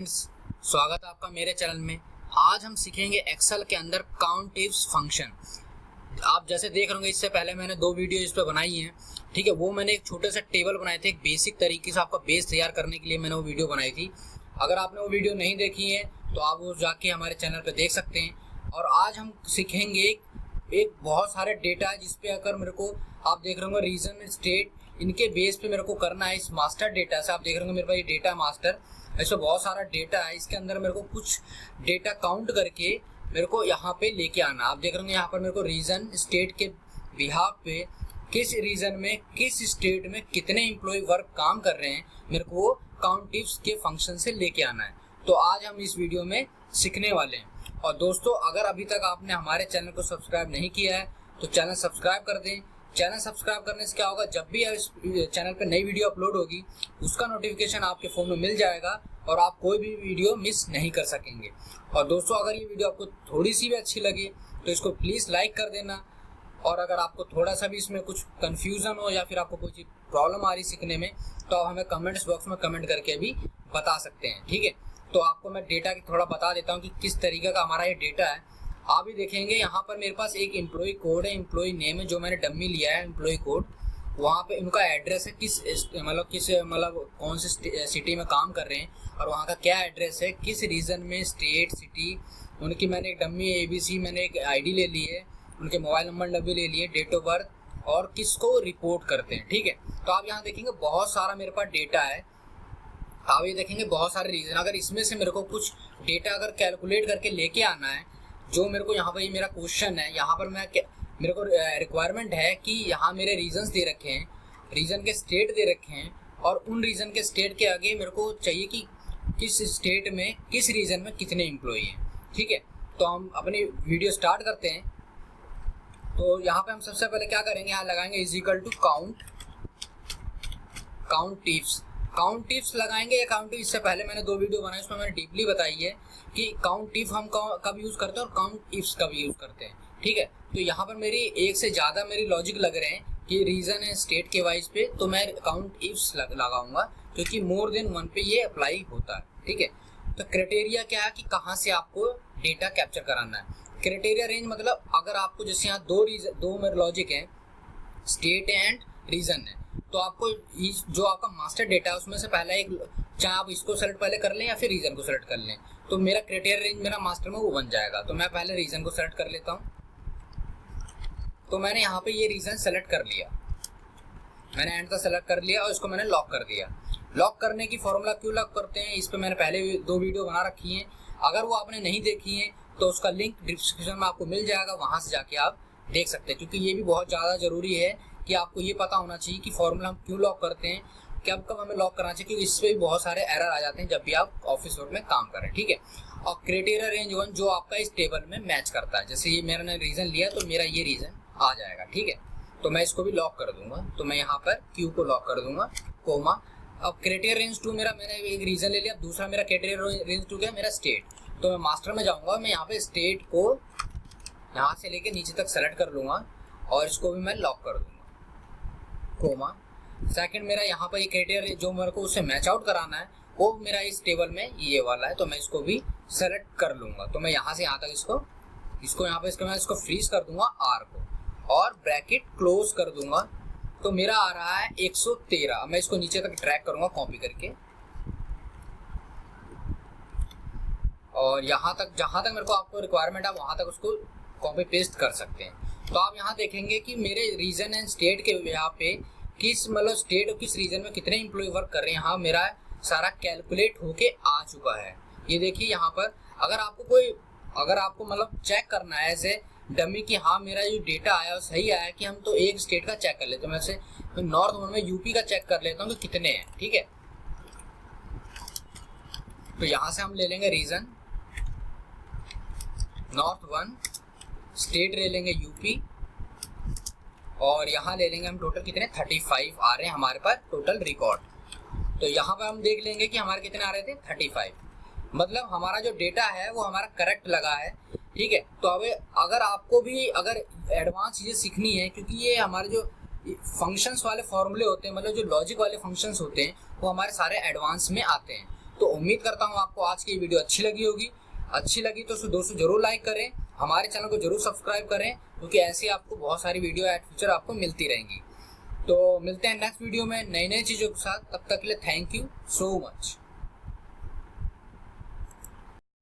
स्वागत है आपका मेरे चैनल में। आज हम सीखेंगे एक्सेल के अंदर काउंट इफ्स फंक्शन। आप जैसे देख रहे होंगे, इससे पहले मैंने 2 वीडियो इस पे बनाई हैं, ठीक है। वो मैंने एक छोटे से टेबल बनाए थे, एक बेसिक तरीके से आपका बेस तैयार करने के लिए मैंने वो वीडियो बनाई थी। अगर आपने वो वीडियो नहीं देखी है तो आप वो जाके हमारे चैनल पर देख सकते हैं। और आज हम सीखेंगे एक बहुत सारे डेटा, जिसपे अगर मेरे को आप देख रहे होंगे रीजन, स्टेट, इनके बेस पे मेरे को करना है। इस मास्टर डेटा से आप देख रहे होंगे मेरे पास ये डेटा मास्टर, ऐसे बहुत सारा डेटा है। इसके अंदर मेरे को कुछ डेटा काउंट करके मेरे को यहाँ पे लेके आना। आप देख रहे होंगे यहाँ पर मेरे को रीजन स्टेट के बिहाफ पे किस रीजन में किस स्टेट में कितने एम्प्लॉय वर्क काम कर रहे हैं, मेरे को वो काउंट इफ्स के फंक्शन से लेके आना है। तो आज हम इस वीडियो में सीखने वाले हैं। और दोस्तों, अगर अभी तक आपने हमारे चैनल को सब्सक्राइब नहीं किया है तो चैनल सब्सक्राइब कर दें। चैनल सब्सक्राइब करने से क्या होगा, जब भी इस चैनल पे नई वीडियो अपलोड होगी उसका नोटिफिकेशन आपके फ़ोन में मिल जाएगा और आप कोई भी वीडियो मिस नहीं कर सकेंगे। और दोस्तों, अगर ये वीडियो आपको थोड़ी सी भी अच्छी लगे तो इसको प्लीज़ लाइक कर देना। और अगर आपको थोड़ा सा भी इसमें कुछ कन्फ्यूज़न हो या फिर आपको कोई चीज़ प्रॉब्लम आ रही सीखने में, तो आप हमें कमेंट्स बॉक्स में कमेंट करके भी बता सकते हैं, ठीक है। तो आपको मैं डेटा की थोड़ा बता देता हूँ कि किस तरीके का हमारा ये डेटा है। आप भी देखेंगे यहाँ पर मेरे पास एक एम्प्लॉय कोड है, एम्प्लॉय नेम है, जो मैंने डम्मी लिया है एम्प्लॉय कोड। वहाँ पे उनका एड्रेस है, किस कौन सी सिटी में काम कर रहे हैं और वहाँ का क्या एड्रेस है, किस रीजन में, स्टेट, सिटी। उनकी मैंने एक डम्मी ABC मैंने एक ID ले ली है, उनके मोबाइल नंबर डब्बी ले लिए, डेट ऑफ बर्थ और किसको रिपोर्ट करते हैं, ठीक है। तो आप यहाँ देखेंगे बहुत सारा मेरे पास डेटा है। आप ये देखेंगे बहुत सारे रीजन। अगर इसमें से मेरे को कुछ डेटा अगर कैलकुलेट करके लेके आना है, जो मेरे को यहाँ पर ये मेरा क्वेश्चन है, यहाँ पर मेरे को रिक्वायरमेंट है कि यहाँ मेरे रीजन्स दे रखे हैं, रीजन के स्टेट दे रखे हैं, और उन रीजन के स्टेट के आगे मेरे को चाहिए कि किस स्टेट में किस रीजन में कितने एम्प्लॉई हैं, ठीक है। तो हम अपनी वीडियो स्टार्ट करते हैं। तो यहाँ पे हम सबसे पहले क्या करेंगे, यहाँ लगाएंगे is equal to count ifs लगाएंगे। या काउंट इफ, इससे पहले मैंने 2 वीडियो बनाए, उसमें मैंने डीपली बताई है कि काउंट इफ हम कब यूज़ करते हैं और काउंट इफ्स कब यूज़ करते हैं, ठीक है। तो यहाँ पर मेरी एक से ज़्यादा मेरी लॉजिक लग रहे हैं कि रीज़न है स्टेट के वाइज पे, तो मैं काउंट इफ्स लगाऊंगा, क्योंकि मोर देन 1 पे ये अप्लाई होता है, ठीक है। तो क्राइटेरिया क्या है कि कहाँ से आपको डेटा कैप्चर कराना है। क्राइटेरिया रेंज मतलब अगर आपको जैसे यहाँ दो मेरे लॉजिक है, स्टेट एंड रीजन है, तो आपको जो आपका मास्टर डेटा है उसमें से पहला एक, चाहे आप इसको सेलेक्ट पहले कर लें या फिर रीजन को सेलेक्ट कर लें, तो मेरा क्राइटेरिया रेंज मेरा मास्टर में वो बन जाएगा। तो मैं पहले रीजन को सेलेक्ट कर लेता हूँ। तो मैंने यहाँ पे ये रीजन सेलेक्ट कर लिया, मैंने एंड तक सेलेक्ट कर लिया और इसको मैंने लॉक कर दिया। लॉक करने की फॉर्मूला क्यों लॉक करते हैं, इस पर मैंने पहले 2 वीडियो बना रखी हैं। अगर वो आपने नहीं देखी है तो उसका लिंक डिस्क्रिप्शन में आपको मिल जाएगा, वहाँ से जाके आप देख सकते हैं। क्योंकि ये भी बहुत ज़्यादा ज़रूरी है कि आपको ये पता होना चाहिए कि फॉर्मूला हम क्यों लॉक करते हैं, कब कब हमें लॉक करना चाहिए, क्योंकि इससे भी बहुत सारे एरर आ जाते हैं जब भी आप ऑफिस वर्क में काम करें, ठीक है। और क्राइटेरिया रेंज 1 जो आपका इस टेबल में मैच करता है, जैसे ये मैंने रीजन लिया तो मेरा ये रीजन आ जाएगा, ठीक है। तो मैं इसको भी लॉक कर दूंगा। तो मैं यहाँ पर Q को लॉक कर दूंगा, कोमा। अब क्राइटेरिया रेंज 2 मैंने एक रीजन ले लिया, दूसरा मेरा क्राइटेरिया रेंज 2 क्या, मेरा स्टेट। तो मैं मास्टर में जाऊँगा, मैं यहाँ पे स्टेट को यहाँ से लेके नीचे तक सेलेक्ट कर लूँगा और इसको भी मैं लॉक कर दूँगा, कोमा। सेकंड मेरा यहाँ पर ये क्राइटेरिया जो मेरे को उससे मैच आउट कराना है वो मेरा इस टेबल में ये वाला है, तो मैं इसको भी सेलेक्ट कर लूँगा। तो मैं यहाँ से यहाँ तक इसको यहाँ पे मैं इसको फ्रीज कर दूंगा R को और ब्रैकेट क्लोज कर दूंगा। तो मेरा आ रहा है 113। मैं इसको नीचे तक ट्रैक करूंगा कॉपी करके, और यहाँ तक जहाँ तक मेरे को आपको रिक्वायरमेंट है वहाँ तक उसको कॉपी पेस्ट कर सकते हैं। तो आप यहाँ देखेंगे कि मेरे रीजन एंड स्टेट के यहाँ पे किस स्टेट और किस रीजन में कितने एम्प्लॉय वर्क कर रहे हैं, यहाँ मेरा सारा कैलकुलेट होके आ चुका है। ये देखिए यहाँ पर अगर आपको चेक करना है ऐसे डमी कि हाँ मेरा जो डेटा आया वो सही आया कि हम तो एक स्टेट का चेक कर लेते हैं। वैसे मैं नॉर्थ 1 में यूपी का चेक कर लेता हूँ कि कितने हैं, ठीक है। तो यहाँ से हम ले लेंगे रीजन नॉर्थ 1, स्टेट ले लेंगे यूपी, और यहाँ ले लेंगे हम टोटल कितने 35 आ रहे हैं हमारे पास टोटल रिकॉर्ड। तो यहाँ पर हम देख लेंगे कि हमारे कितने आ रहे थे 35, मतलब हमारा जो डेटा है वो हमारा करेक्ट लगा है, ठीक है। तो अब अगर आपको भी अगर एडवांस चीज़ें सीखनी है, क्योंकि ये हमारे जो फंक्शंस वाले फॉर्मूले होते हैं, मतलब जो लॉजिक वाले फंक्शंस होते हैं वो हमारे सारे एडवांस में आते हैं। तो उम्मीद करता हूँ आपको आज की वीडियो अच्छी लगी होगी। अच्छी लगी तो दोस्तों जरूर लाइक करें, हमारे चैनल को जरूर सब्सक्राइब करें, क्योंकि ऐसी आपको बहुत सारी वीडियो एट फ्यूचर आपको मिलती रहेंगी। तो मिलते हैं नेक्स्ट वीडियो में नई नई चीज़ों के साथ। तब तक के लिए थैंक यू सो मच।